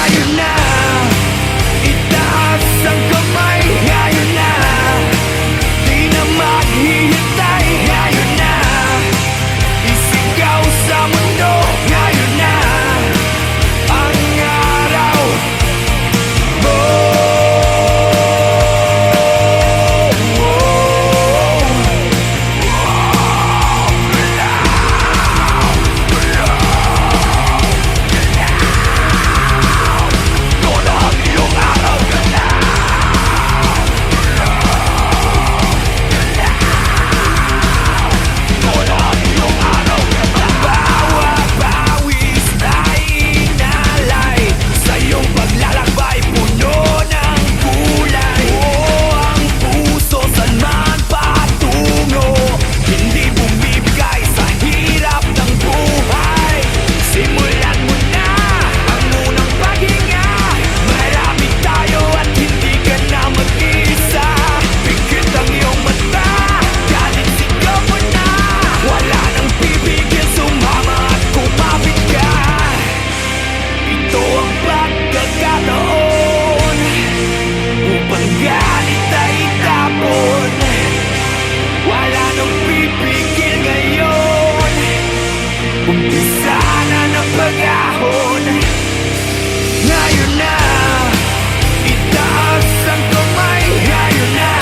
Ngayon na, itaas ang kamay. Ngayon na, di na maghihintay. Ngayon na, isigaw sa mundo. Ngayon na, ang araw mo. Umpisa na ng pag-ahon. Ngayon na, itaas ang kamay. Ngayon na,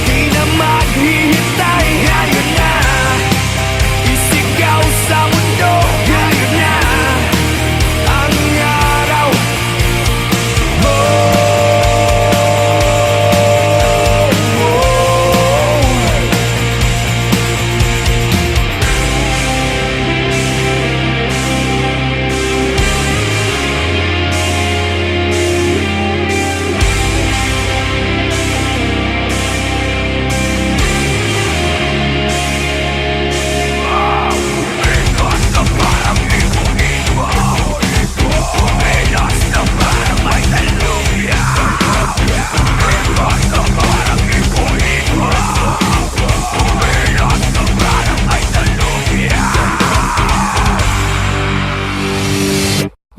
di na maghihintay. Ngayon na, isigaw sa mundo. Ngayon na, ang araw mo.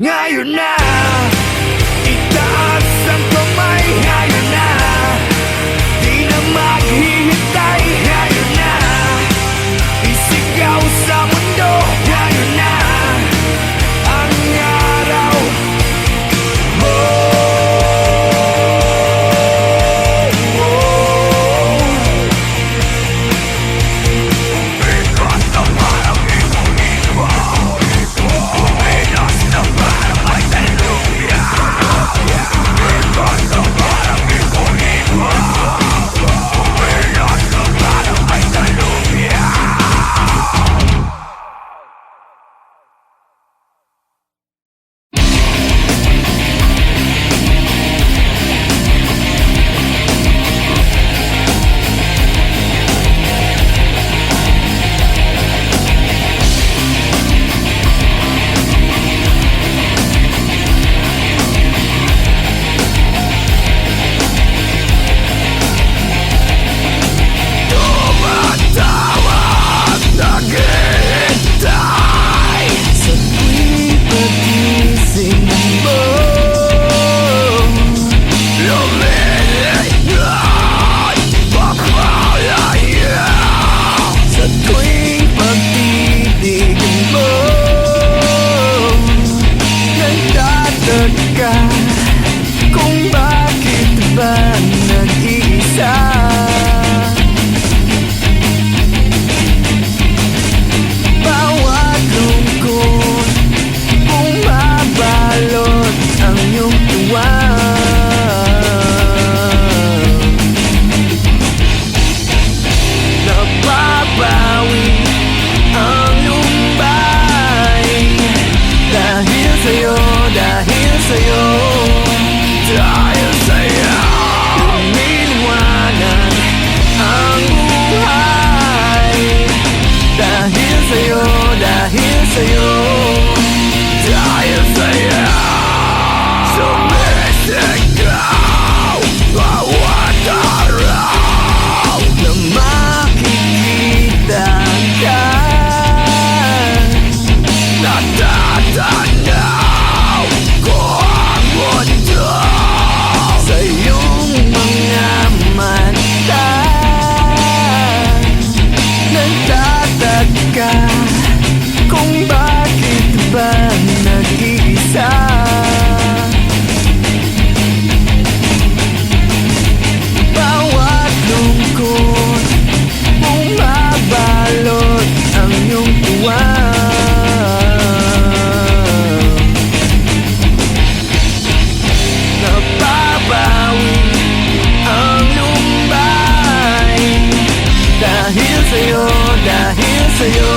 Ngayon na, itaas ang kamay. Ngayon na, di na maghihintay. Ngayon na, isigaw sa mundo. Ngayon na, ang araw mo. Kung bakit ba nag-iisa? Bawat lungkot bumabalot ang iyong tuwa. Napapawi ang lumbay dahil sa'yo, dahil sa'yo. Dahil sa'yo, lumiliwanag ang buhay. Dahil sa'yo, dahil sa'yo, dahil sa'yo. Sumisigaw bawat araw na makikita ka. Natatanaw ko sa'yo,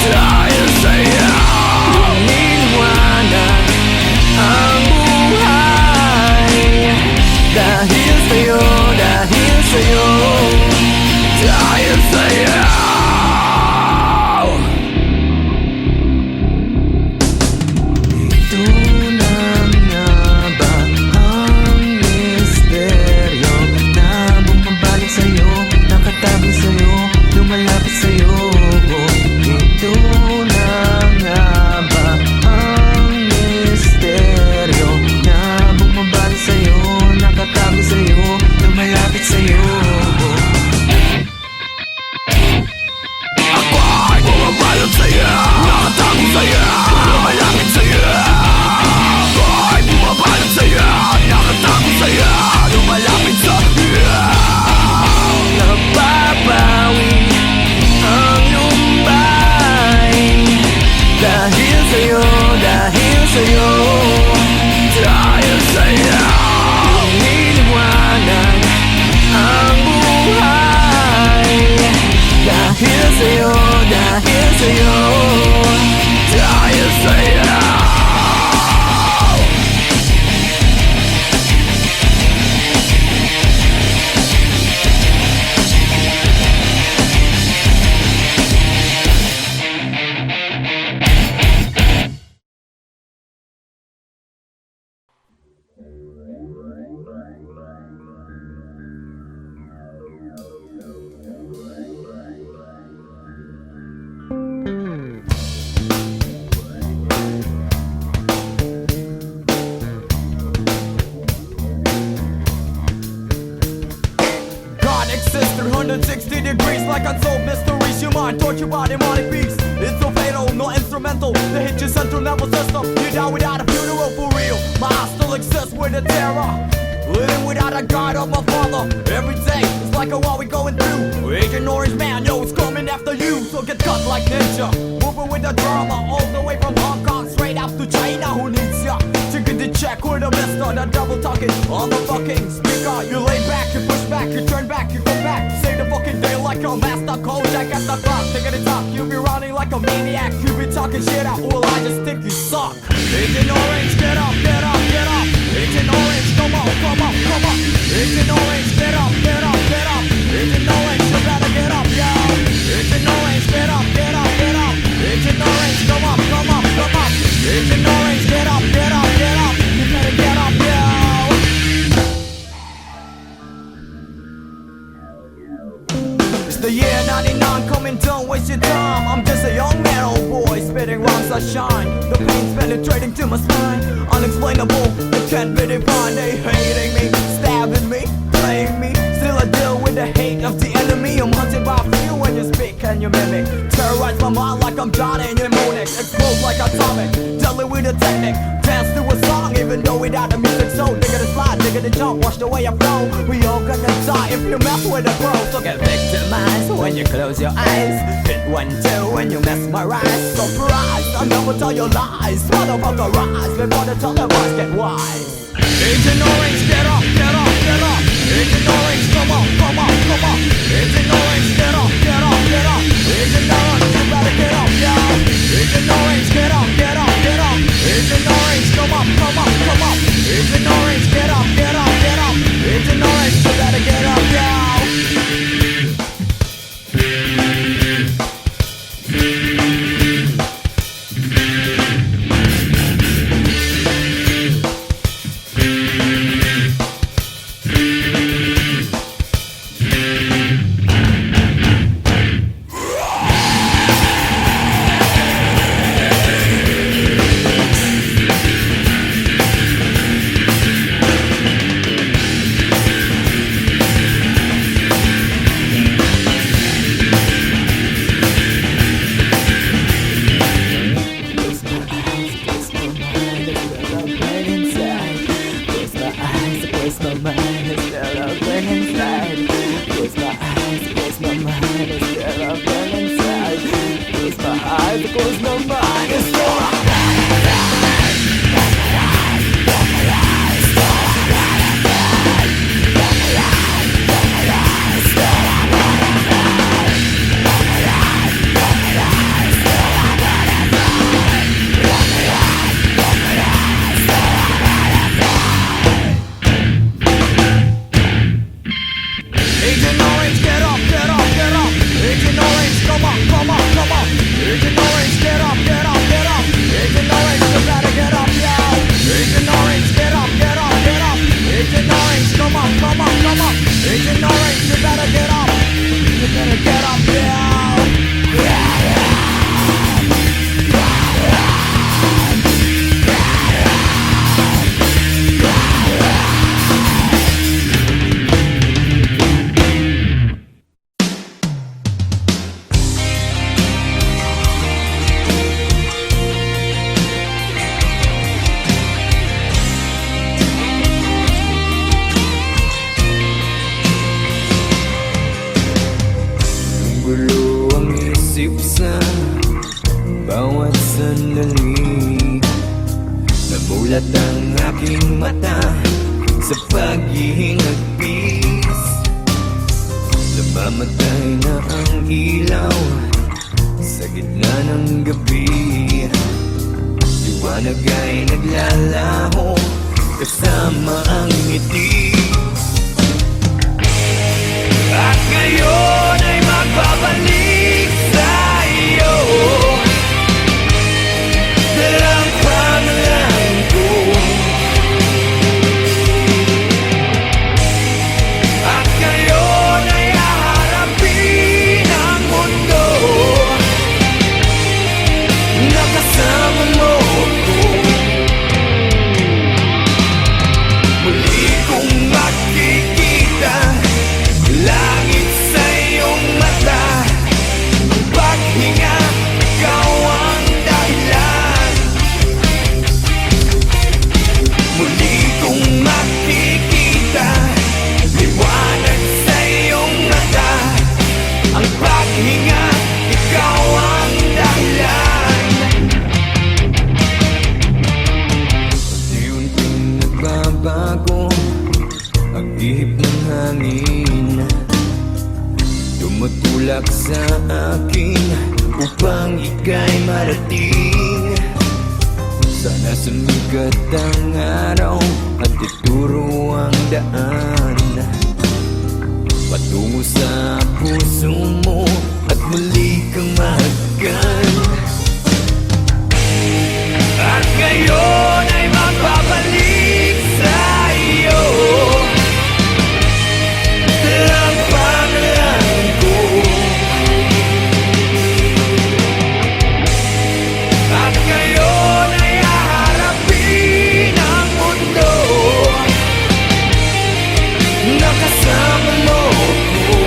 dahil sa'yo iniwanag ang buhay. Dahil sa'yo, dahil sa'yo, dahil sa'yo. Ito na nga ba ang misteryo na bumabalik sa'yo, nakatabi sa'yo, lumalapit sa'yo? Ito na nga ba ang misteryo na bumabalik sa'yo, nakatabi sa'yo, lumalapit sa'yo? Ako ay bumabalik sa'yo, nakatabi sa'yo, lumalapit sa'yo. Ako ay bumabalik sa'yo, nakatabi sa'yo, lumalapit sa'yo. Napapawi ang lumbay dahil sa'yo, dahil sa'yo, dahil sa'yo iniwanag ang buhay. Dahil sa'yo, dahil sa'yo, dahil sa'yo. God exists 360 degrees like unsolved mysteries. Your mind tortured by demonic beats. It's so fatal, no instrumental. They hit your central nervous system. You die without a funeral for real. My heart still exists with a terror. Living without a guide of my father. Every day it's like a war we going through. Agent Orange Man, yo, it's coming after you. So get cut like ninja. Moving with the drama all the way from Hong Kong straight up to China. Who needs ya? Taking the check with a mister, the double talking on the fucking speaker. You lay back, you push back, you turn back, you go back. Save the fucking day like a master coach. I got the clock, taking the top. You be running like a maniac. You be talking shit out. Well, I just think you suck. Agent Orange, get up, get up, get up. Agent Orange, come on, come on, come on. Agent Orange, get up, get up, get up. Agent Orange, you better get up, yo. Agent Orange, get up, get up, get up. Agent Orange, come up, come up, come up. Agent Orange, get up, get up, get up. You better get up, yo. It's the year 99 coming, don't waste your time. I'm just a young man, old boy, spitting rhymes I shine. The pain's penetrating to my spine. Unexplainable, it can't be defined. They hating me, stabbing me, playing me. Still I deal with the hate of the enemy. I'm hunted by few when you speak and you mimic. Terrorize my mind like I'm Johnny Mnemonic. Explode like atomic, deadly with a technique. Dance to a song even though without the music. So nigga the slide, nigga the jump, watch the way I flow. We all gonna die if you mess with the pro. So get victimized when you close your eyes. Hit 1-2 when you mesmerize. Surprise, I never tell you lies. Motherfucker rise before the televised get wise. Agent Orange, get up, get up, get up. Agent Orange, come on, come on, come on. Agent Orange, get up, get up, get up. Agent Orange, you better get up, yo. Agent Orange, get up, get up, get up. Agent Orange, come up, come up, come up. Agent Orange, get up, get up, get up. Agent Orange, you better get up, yo. Close my mind, it's still ang isip sa bawat sandali. Namulat ang aking mata sa paghihingagpis. Namamatay na ang ilaw sa gitna ng gabi. Liwanag ay naglalaho kasama ang ngiti. At ngayon ay magbabalik sa iyo dalang pangalan ko. At ngayon ay haharapin ang mundo na kasama mo ko. Muli kong makikita langit sa iyong mata. Paghinga, ikaw ang dahilan. Muli kong makikita liwanag sa iyong mata. Ang paghinga, ikaw ang dahilan. Unti-unting nagbabago ang ihip ng hangin. Tumutulak sa akin upang ika'y marating. Sana sumikat ang araw at ituro ang daan patungo sa puso mo at muli kang mahagkan. At ngayon ay magbabalik sa iyo dalang pangalan ko. At ngayon ay haharapin ang mundo na kasama mo ko.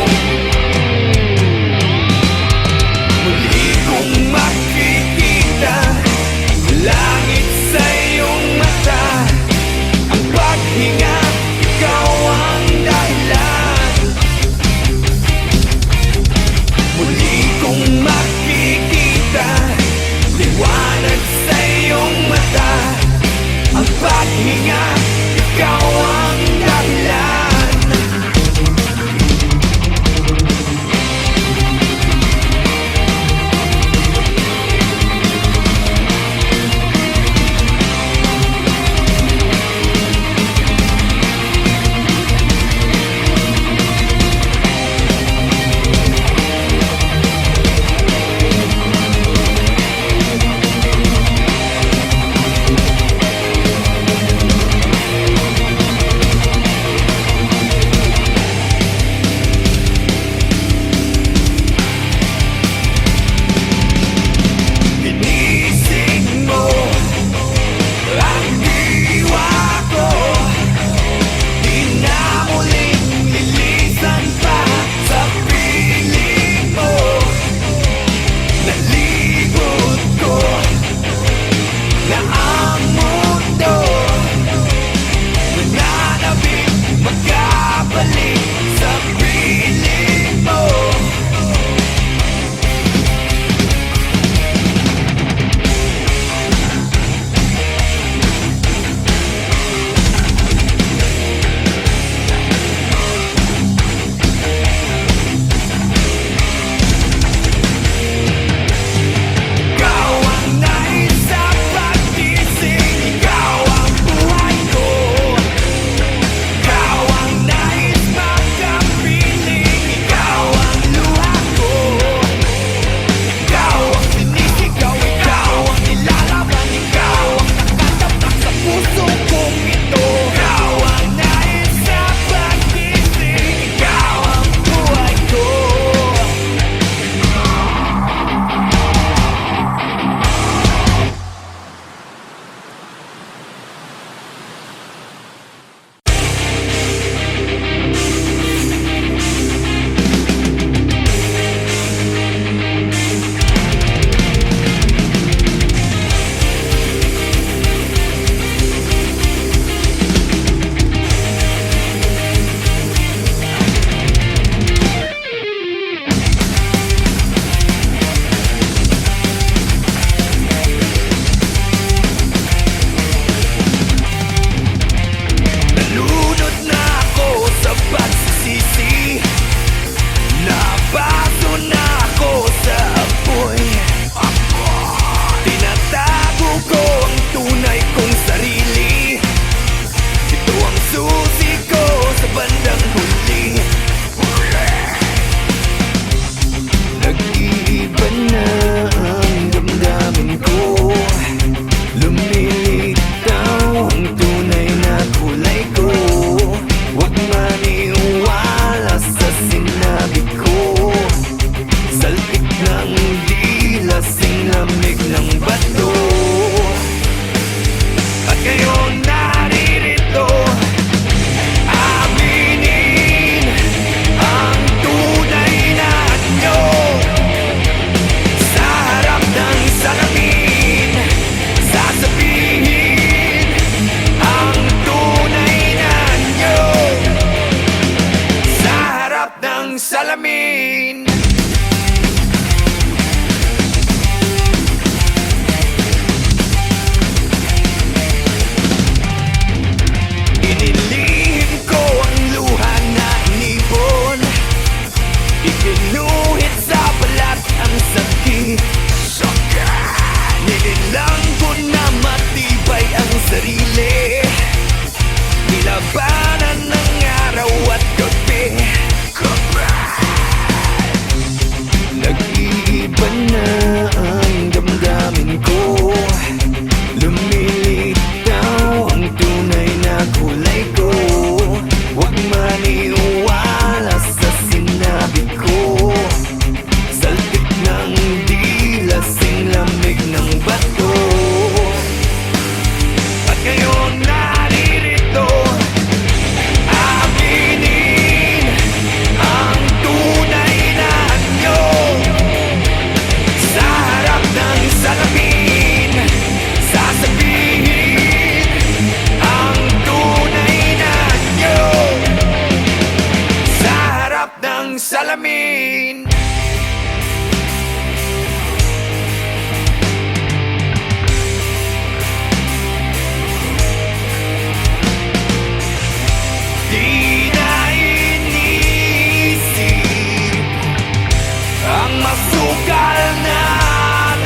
masukal na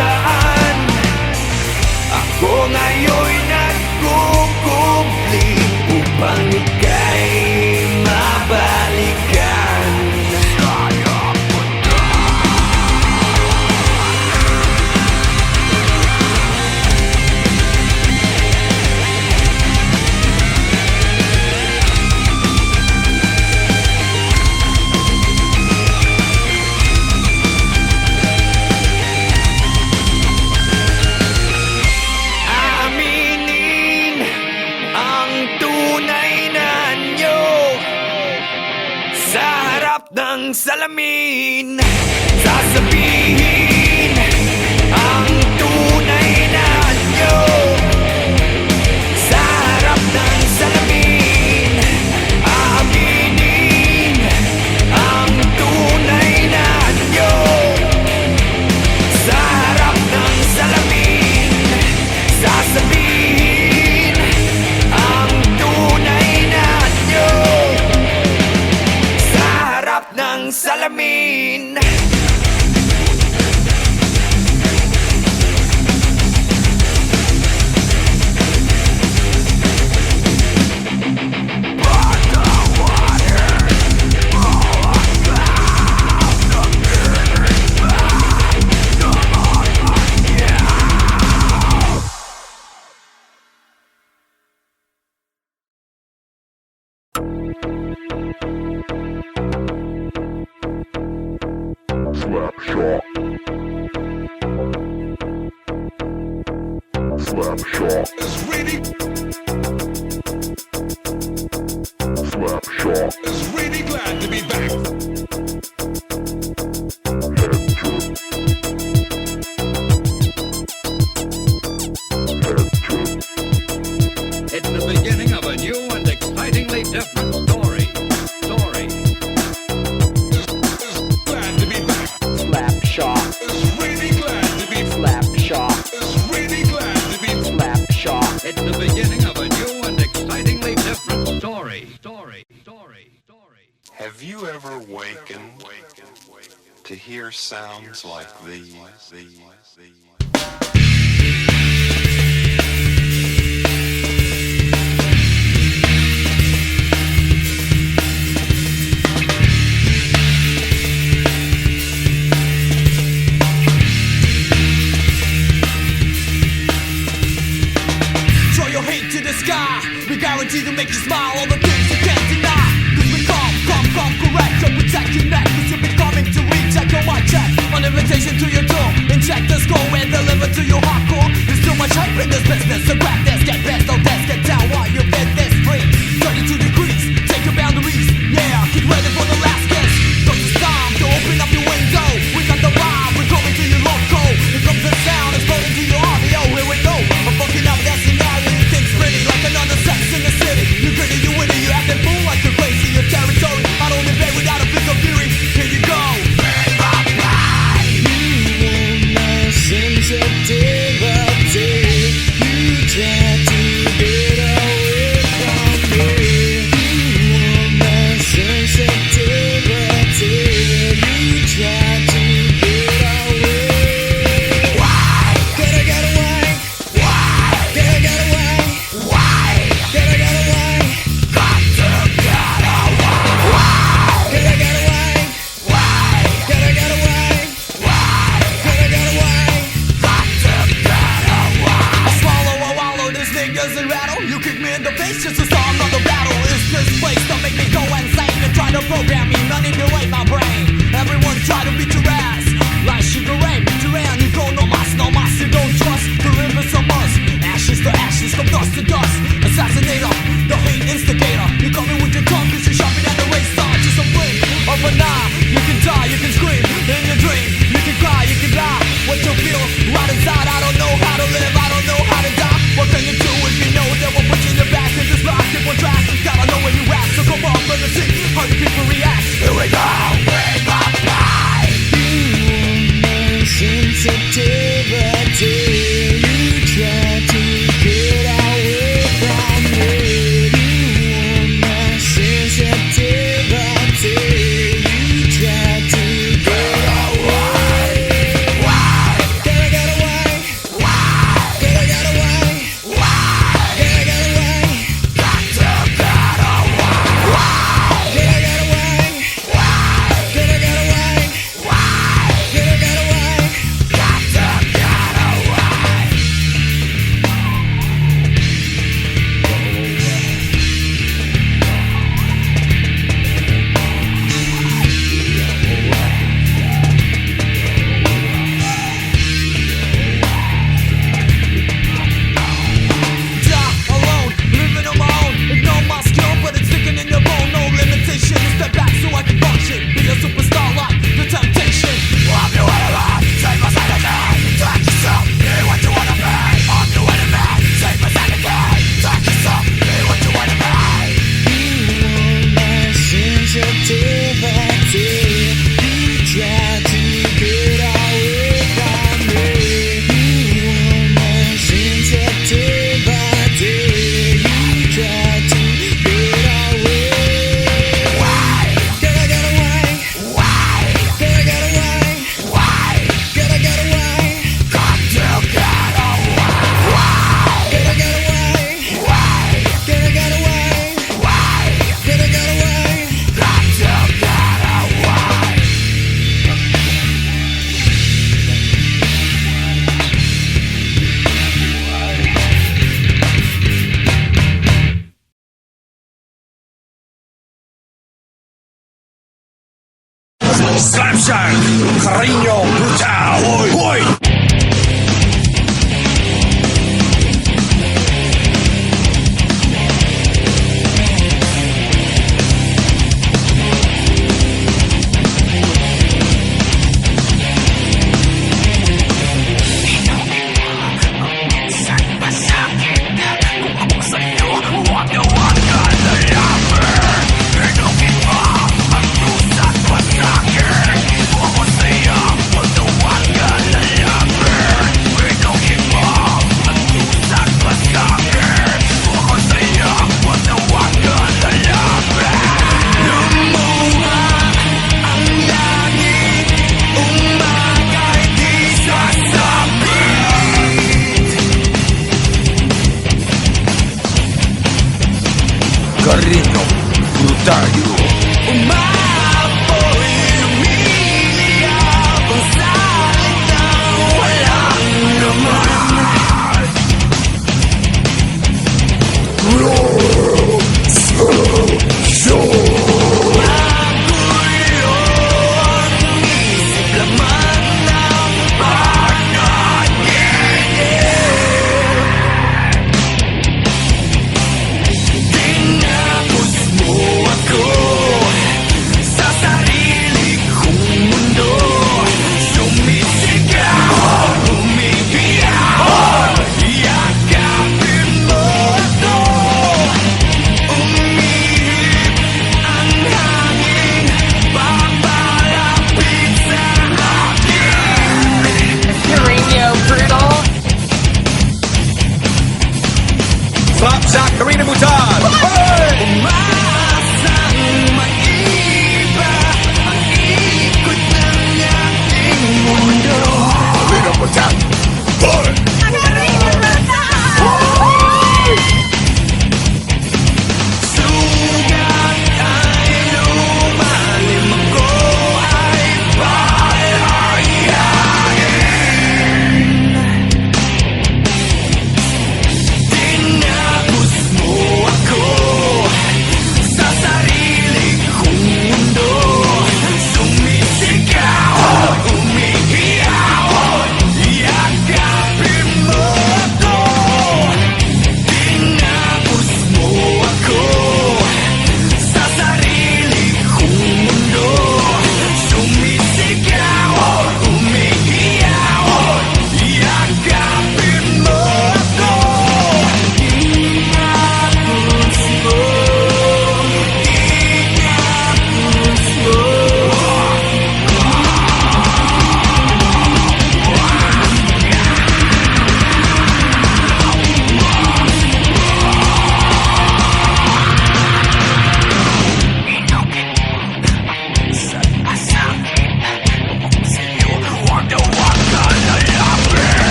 daan. Ako ngayon'y nagkukubli upang ika'y mabalikan. Aminin ang tunay na anyo sa harap ng salamin. Sasabihin ang tunay na anyo sa harap ng salamin. Aminin ang tunay na anyo sa harap ng salamin. Sasabihin ang tunay na anyo sa harap ng salamin. Slapshot. Slapshot. It's really, Slapshot. it's really glad to be back. It's the beginning of a new and excitingly different story. It's glad to be back. Slapshot, It's really glad to be. slapshot, It's really glad to be. slapshot. It's the beginning of a new and excitingly different story. Have you ever wakened to hear sounds like these? Throw your hate to the sky. We guarantee to make you smile. All the things you can't deny. Cause we come correct. To protect your neck. Cause you'll be coming to recheck your mic check. On invitation to your door. Inject the score and deliver to your hardcore. There's too much hype in this business. So grab this, get best, don't test, get down while you get this free. 32 degrees, take your boundaries. Yeah, get ready for the last kiss. Cause it's time to open up your window. We got the rhyme, we're coming to your loco. Here comes the sound, exploding to your audio. Here we go, I'm fucking up that scenario. You think pretty like another sex in the city. You gritty, you witty, you acting fool like you're crazy. Your territory, I don't invade without a physical fury. Here you go. Sensitivity, you Slapshot, cariño brutal, hoy, hoy. Cariño brutal. Slapshot, Karina Butan. Karina Butan.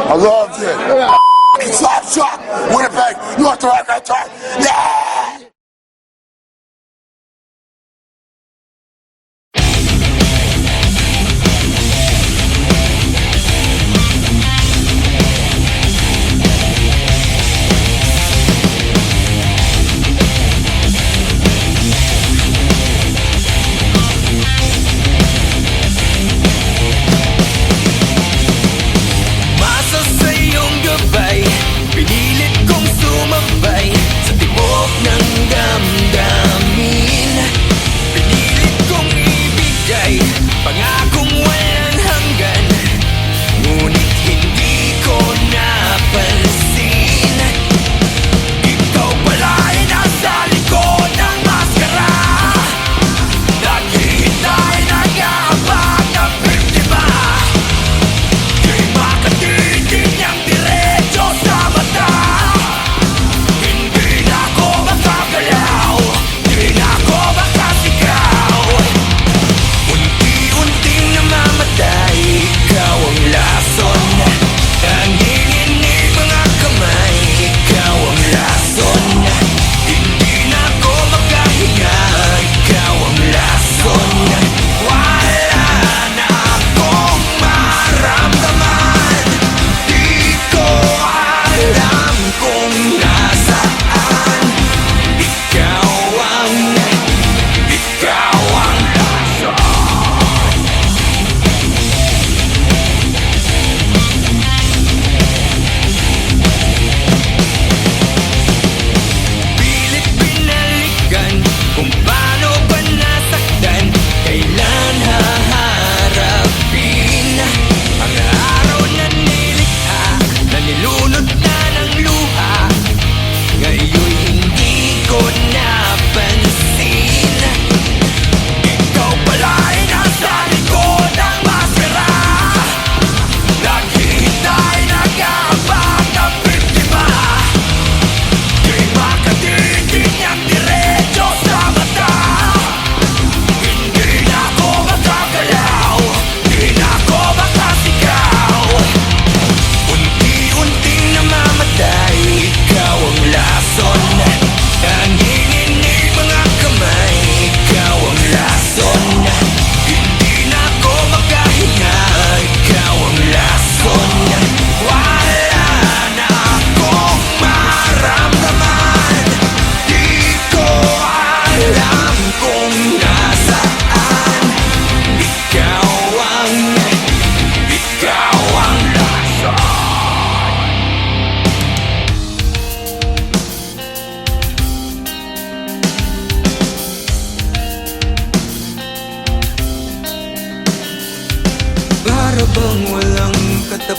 I loved it. Slapshot, Winnipeg, North America. Yeah!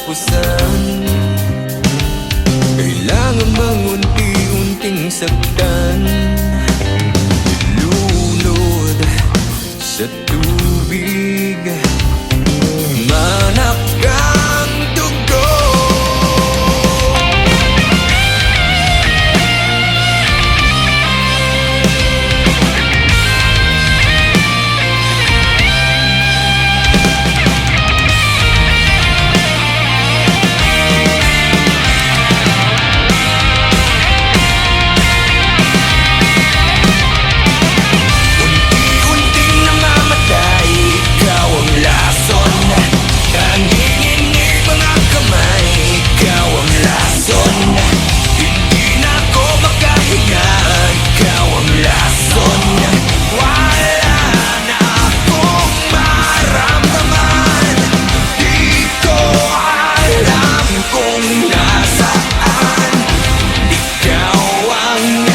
katapusan. Kailangan bang unti-unting saktan, ilunod sa tubig, manak ang dugo. Unti-unting namamatay, ikaw ang lason. Nanginginig mga kamay, ikaw ang lason. Hindi na ako makahinga, ikaw ang lason. Wala na akong maramdaman, di ko alam kung nasaan. Ikaw ang lason.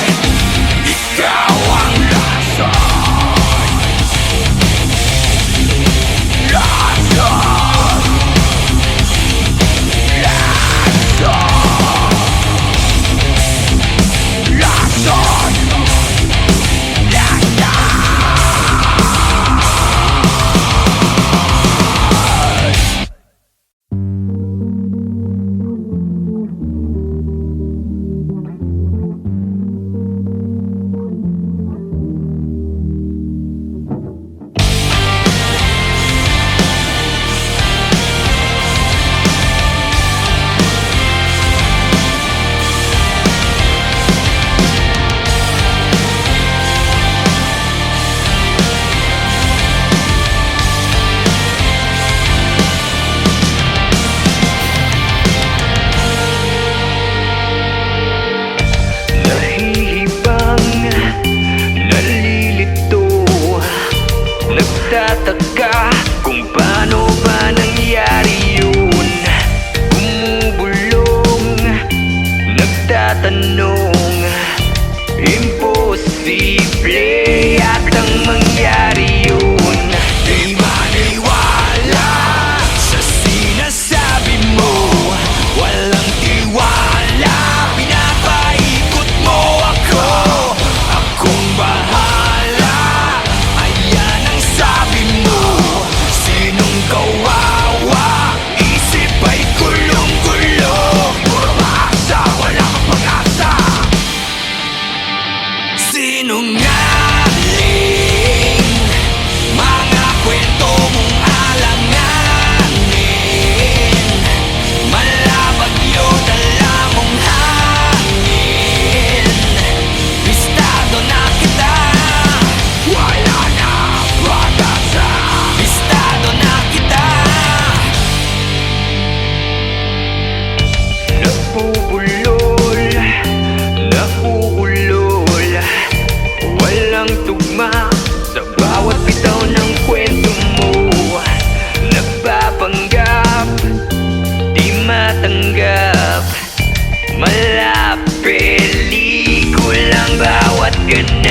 Nahihibang, nalilito, nagtataka kung paano ba nangyari yun. Bumubulong, nagtatanong, imposible yatang mangyari yun. Di maniwala sa sinasabi mo, walang tiwala, pinapaikot mo ako. Akong bahala, ayan ang sabi mo. Sinong kawawa, isip ay gulong-gulong. Puro maasa, wala kang pag-asa. Sinungaling, mga kwento mong alanganin. Malabagyo, dala mong hangin. Bistado na kita, wala na pag-asa. Bistado na kita. Napupulol, nauulol, walang tugma sa bawat bitaw ng kwento mo. Nagpapanggap, di matanggap, mala pelikulang bawat ganap.